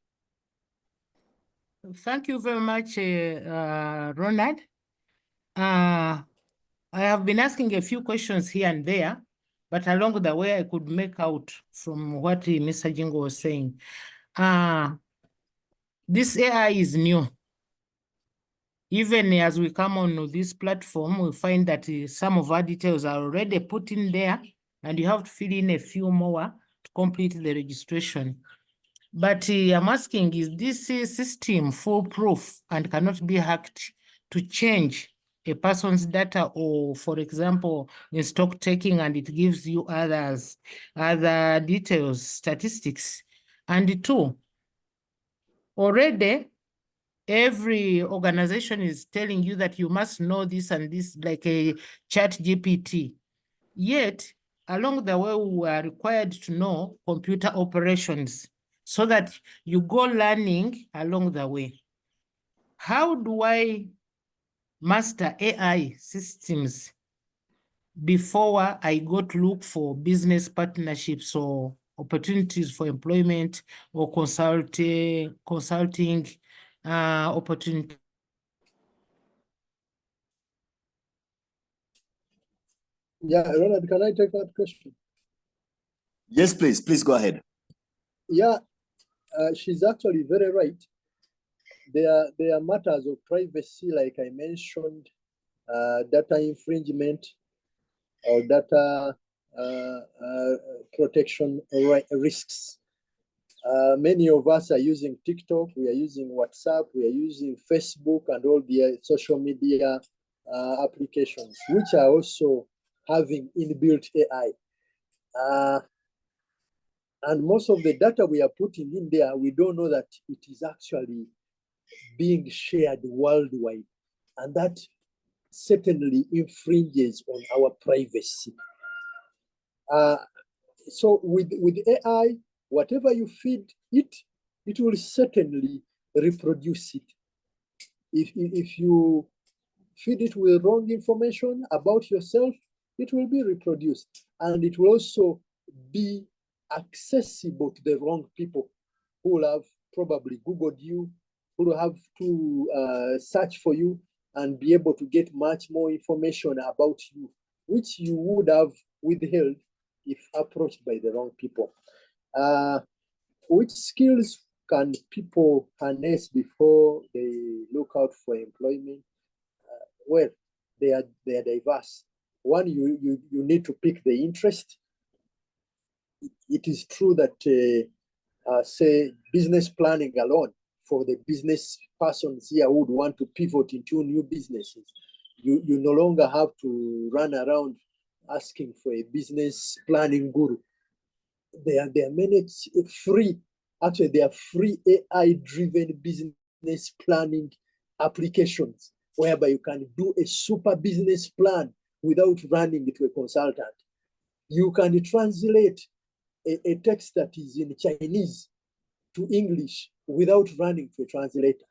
Thank you very much, Ronald. I have been asking a few questions here and there, but along the way, I could make out from what Mr. Jjingo was saying. This AI is new. Even as we come on this platform, we find that some of our details are already put in there, and you have to fill in a few more to complete the registration. But I'm asking, is this system foolproof and cannot be hacked to change a person's data, or, for example, in stock taking, and it gives you other details, statistics? And two, already every organization is telling you that you must know this and this, like a ChatGPT. Yet, along the way, we are required to know computer operations so that you go learning along the way. How do I master AI systems before I go to look for business partnerships or opportunities for employment or consulting opportunities? Yeah, Ronald, can I take that question? Yes, please. Please go ahead. Yeah, she's actually very right. There are matters of privacy, like I mentioned, data infringement or data protection risks. Many of us are using TikTok, we are using WhatsApp, we are using Facebook and all the social media applications, which are also having inbuilt AI. And most of the data we are putting in there, we don't know that it is actually being shared worldwide. And that certainly infringes on our privacy. So with AI, whatever you feed it, it will certainly reproduce it. If you feed it with wrong information about yourself, it will be reproduced. And it will also be accessible to the wrong people who will have probably Googled you, who will have to search for you and be able to get much more information about you, which you would have withheld if approached by the wrong people. Which skills can people harness before they look out for employment? Well, they are diverse. One, you need to pick the interest. It is true that say business planning alone, for the business persons here who would want to pivot into new businesses, you no longer have to run around asking for a business planning guru. There are many free, actually there are free AI-driven business planning applications whereby you can do a super business plan without running it to a consultant. You can translate a text that is in Chinese to English without running to a translator.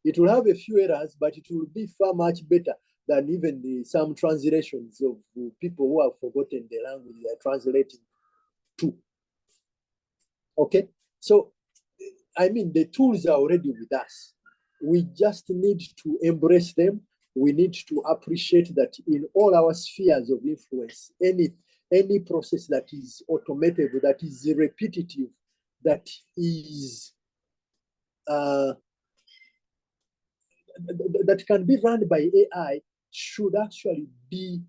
It will have a few errors, but it will be far much better than even some translations of people who have forgotten the language they are translating to. Okay, so I mean, the tools are already with us. We just need to embrace them. We need to appreciate that in all our spheres of influence, any process that is automated, that is repetitive, that is that can be run by AI should actually be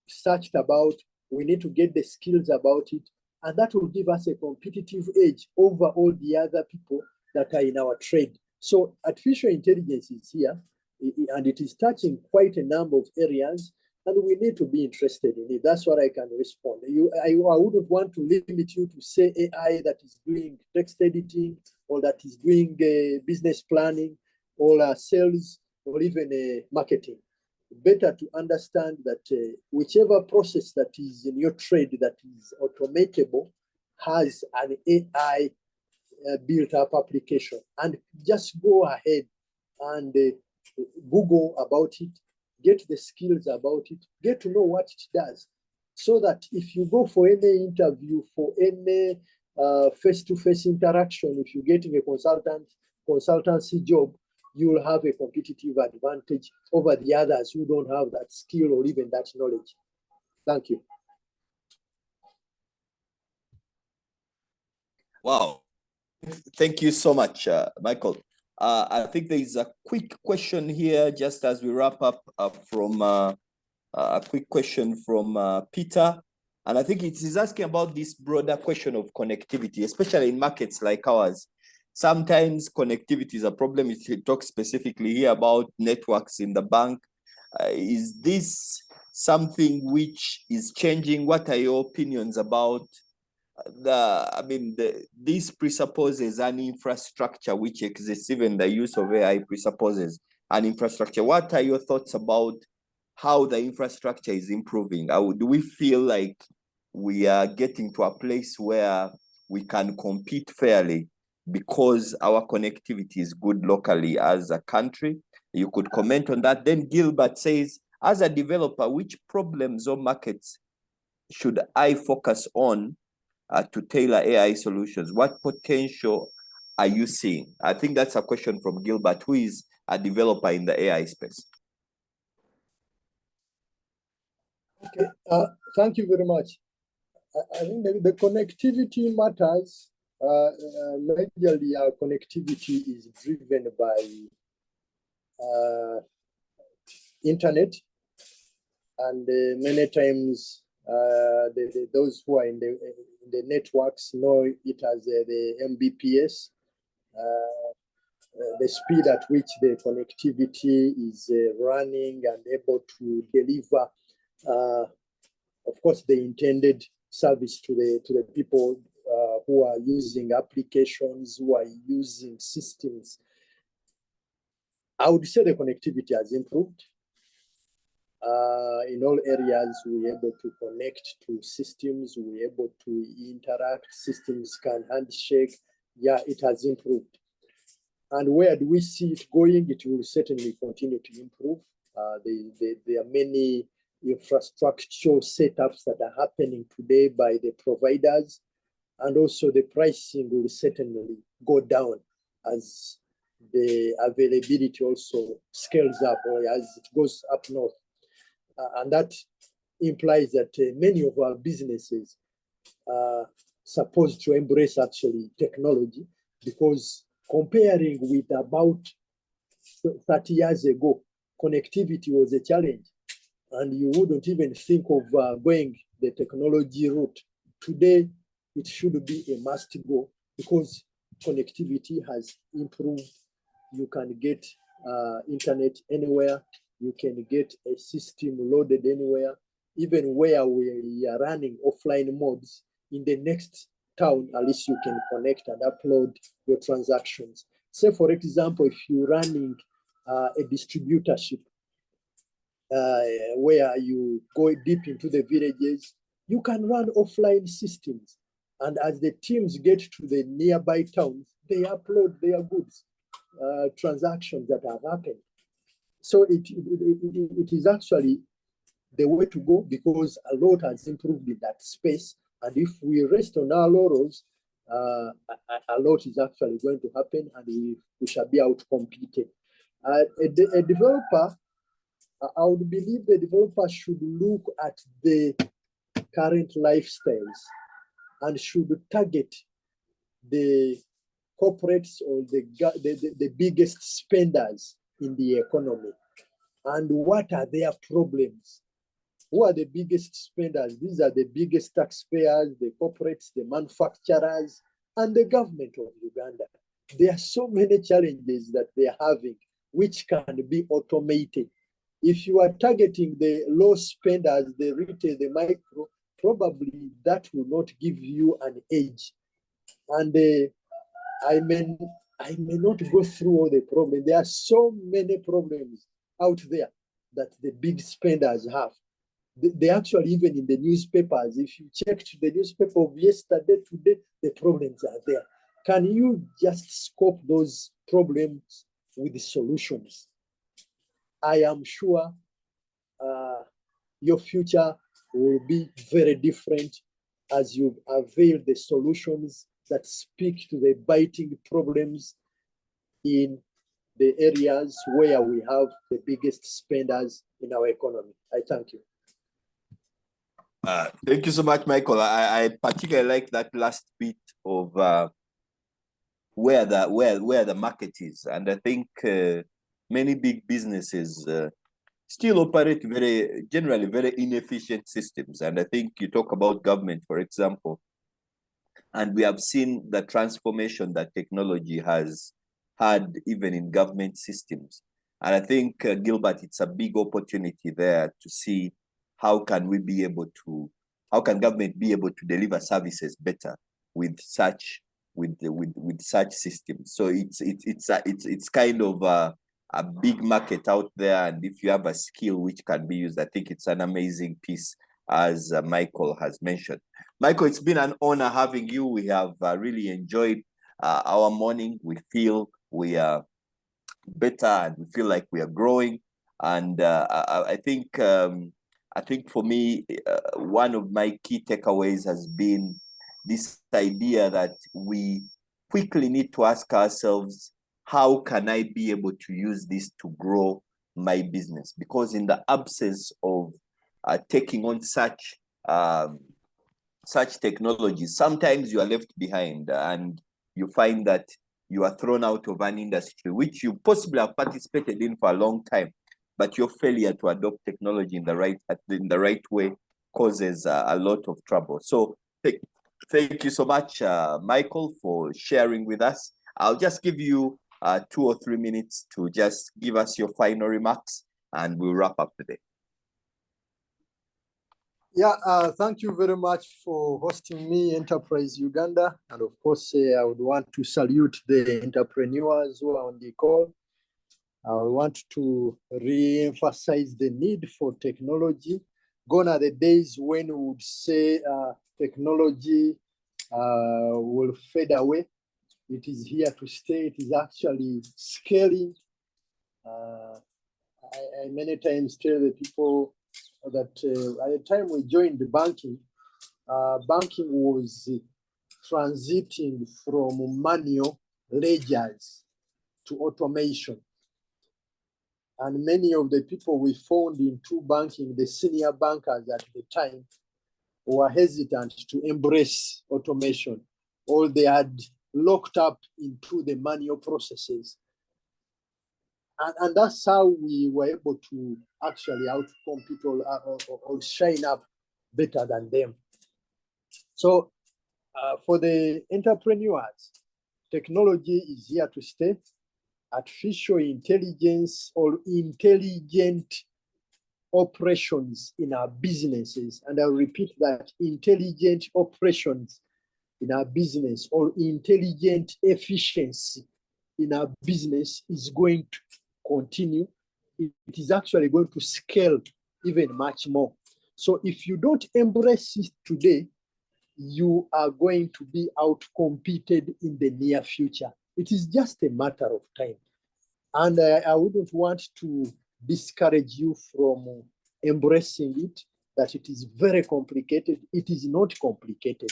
searched about. We need to get the skills about it, and that will give us a competitive edge over all the other people that are in our trade. So artificial intelligence is here, and it is touching quite a number of areas, and we need to be interested in it. That's what I can respond. I wouldn't want to limit you to say AI that is doing text editing, or that is doing business planning, or sales, or even marketing. Better to understand that whichever process that is in your trade that is automatable has an AI built-up application, and just go ahead and Google about it, get the skills about it, get to know what it does, so that if you go for any interview, for any face-to-face interaction, if you're getting a consultancy job, you will have a competitive advantage over the others who don't have that skill or even that knowledge. Thank you. Wow. Thank you so much, Michael. I think there is a quick question here, just as we wrap up, from a quick question from Peter. And I think it is asking about this broader question of connectivity, especially in markets like ours. Sometimes connectivity is a problem. It talks specifically here about networks in the bank. Is this something which is changing? What are your opinions about this presupposes an infrastructure which exists. Even the use of AI presupposes an infrastructure. What are your thoughts about how the infrastructure is improving? Do we feel like we are getting to a place where we can compete fairly because our connectivity is good locally as a country? You could comment on that. Then Gilbert says, as a developer, which problems or markets should I focus on to tailor AI solutions? What potential are you seeing? I think that's a question from Gilbert, who is a developer in the AI space. Okay, thank you very much. I think the connectivity matters. Majorly, our connectivity is driven by internet, and many times those who are in the networks know it as the Mbps, the speed at which the connectivity is running and able to deliver, of course, the intended service to the people who are using applications, who are using systems. I would say the connectivity has improved. In all areas, we're able to connect to systems, we're able to interact, systems can handshake. Yeah, it has improved. And where do we see it going? It will certainly continue to improve. There are many infrastructural setups that are happening today by the providers, and also the pricing will certainly go down as the availability also scales up, or as it goes up north. And that implies that many of our businesses are supposed to embrace actually technology, because comparing with about 30 years ago, connectivity was a challenge, and you wouldn't even think of going the technology route. Today, it should be a must go, because connectivity has improved. You can get internet anywhere. You can get a system loaded anywhere, even where we are running offline modes. In the next town, at least you can connect and upload your transactions. Say, for example, if you're running a distributorship where you go deep into the villages, you can run offline systems. And as the teams get to the nearby towns, they upload their goods, transactions that have happened. So it is actually the way to go, because a lot has improved in that space. And if we rest on our laurels, a lot is actually going to happen, and we shall be outcompeted. A developer, I would believe the developer should look at the current lifestyles and should target the corporates or the biggest spenders in the economy. And what are their problems? Who are the biggest spenders? These are the biggest taxpayers, the corporates, the manufacturers, and the government of Uganda. There are so many challenges that they are having, which can be automated. If you are targeting the low spenders, the retail, the micro, probably that will not give you an edge. And I may not go through all the problems. There are so many problems out there that the big spenders have. They actually, even in the newspapers, if you checked the newspaper of yesterday, today, the problems are there. Can you just scope those problems with the solutions? I am sure your future will be very different as you avail the solutions that speak to the biting problems in the areas where we have the biggest spenders in our economy. I thank you. Thank you so much, Michael. I particularly like that last bit of where the market is. And I think many big businesses still operate generally very inefficient systems. And I think you talk about government, for example, and we have seen the transformation that technology has had even in government systems. And I think, Gilbert, it's a big opportunity there to see how can government be able to deliver services better with such systems. So it's kind of a big market out there, and if you have a skill which can be used, I think it's an amazing piece, as Michael has mentioned. Michael, it's been an honor having you. We have really enjoyed our morning. We feel we are better and we feel like we are growing. And I think for me, one of my key takeaways has been this idea that we quickly need to ask ourselves, how can I be able to use this to grow my business? Because in the absence of taking on such technologies, sometimes you are left behind and you find that you are thrown out of an industry which you possibly have participated in for a long time, but your failure to adopt technology in the right way causes a lot of trouble. So thank you so much, Michael, for sharing with us. I'll just give you 2 or 3 minutes to just give us your final remarks, and we'll wrap up today. Yeah, thank you very much for hosting me, Enterprise Uganda. And of course, I would want to salute the entrepreneurs who are on the call. I want to re-emphasize the need for technology. Gone are the days when we would say technology will fade away. It is here to stay. It is actually scaling. I many times tell the people that at the time we joined the banking was transiting from manual ledgers to automation. And many of the people we found into banking, the senior bankers at the time, were hesitant to embrace automation, or they had locked up into the manual processes. And that's how we were able to actually outcompete or shine up better than them. So for the entrepreneurs, technology is here to stay. Artificial intelligence or intelligent operations in our businesses, and I'll repeat that, intelligent operations in our business or intelligent efficiency in our business is going to continue. It is actually going to scale even much more. So if you don't embrace it today, you are going to be outcompeted in the near future. It is just a matter of time. And I wouldn't want to discourage you from embracing it, that it is very complicated. It is not complicated.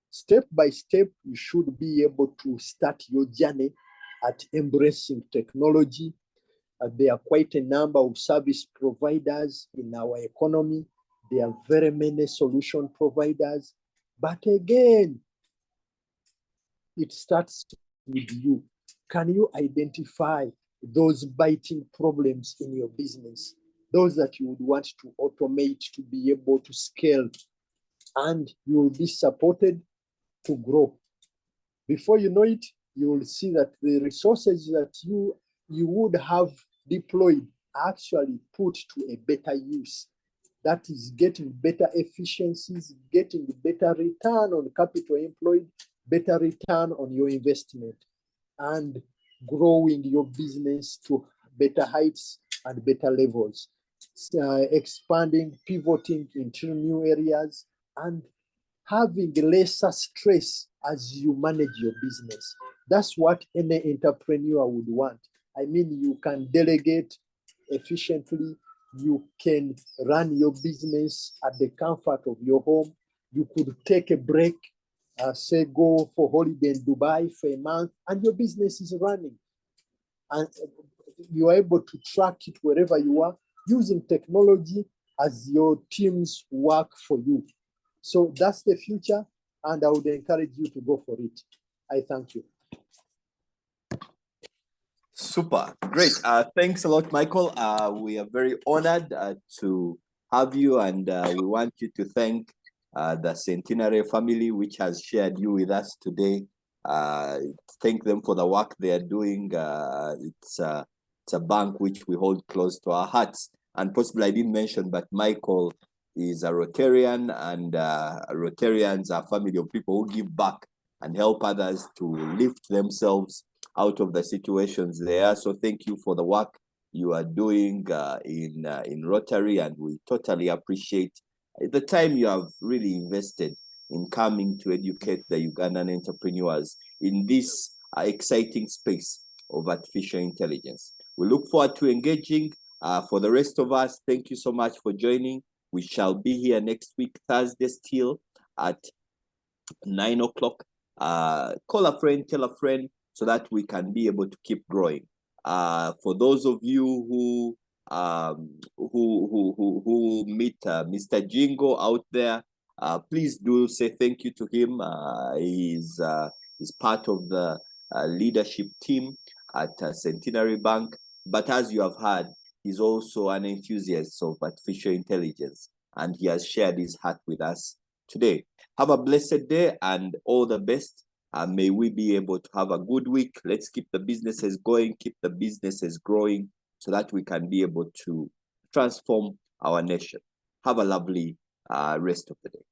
Step by step, you should be able to start your journey at embracing technology. There are quite a number of service providers in our economy. There are very many solution providers. But again, it starts with you. Can you identify those biting problems in your business, those that you would want to automate to be able to scale, and you will be supported to grow? Before you know it, you will see that the resources that you would have deployed are actually put to a better use. That is getting better efficiencies, getting better return on capital employed, better return on your investment, and growing your business to better heights and better levels, expanding, pivoting into new areas, and having lesser stress as you manage your business. That's what any entrepreneur would want. I mean, you can delegate efficiently. You can run your business at the comfort of your home. You could take a break, say go for holiday in Dubai for a month, and your business is running. And you are able to track it wherever you are using technology as your teams work for you. So that's the future, and I would encourage you to go for it. I thank you. Super, great. Thanks a lot, Michael. We are very honored to have you, and we want you to thank the Centenary family, which has shared you with us today. Thank them for the work they are doing. It's a bank which we hold close to our hearts. And possibly I didn't mention, but Michael is a Rotarian, and Rotarians are a family of people who give back and help others to lift themselves out of the situations they are. So thank you for the work you are doing in Rotary, and we totally appreciate the time you have really invested in coming to educate the Ugandan entrepreneurs in this exciting space of artificial intelligence. We look forward to engaging. For the rest of us, thank you so much for joining. We shall be here next week, Thursday, still at 9 o'clock. Call a friend, tell a friend, so that we can be able to keep growing. For those of you who meet Mr. Jjingo out there, please do say thank you to him. He's part of the leadership team at Centenary Bank. But as you have heard, he's also an enthusiast of artificial intelligence, and he has shared his heart with us today. Have a blessed day and all the best. May we be able to have a good week. Let's keep the businesses going, keep the businesses growing, so that we can be able to transform our nation. Have a lovely rest of the day.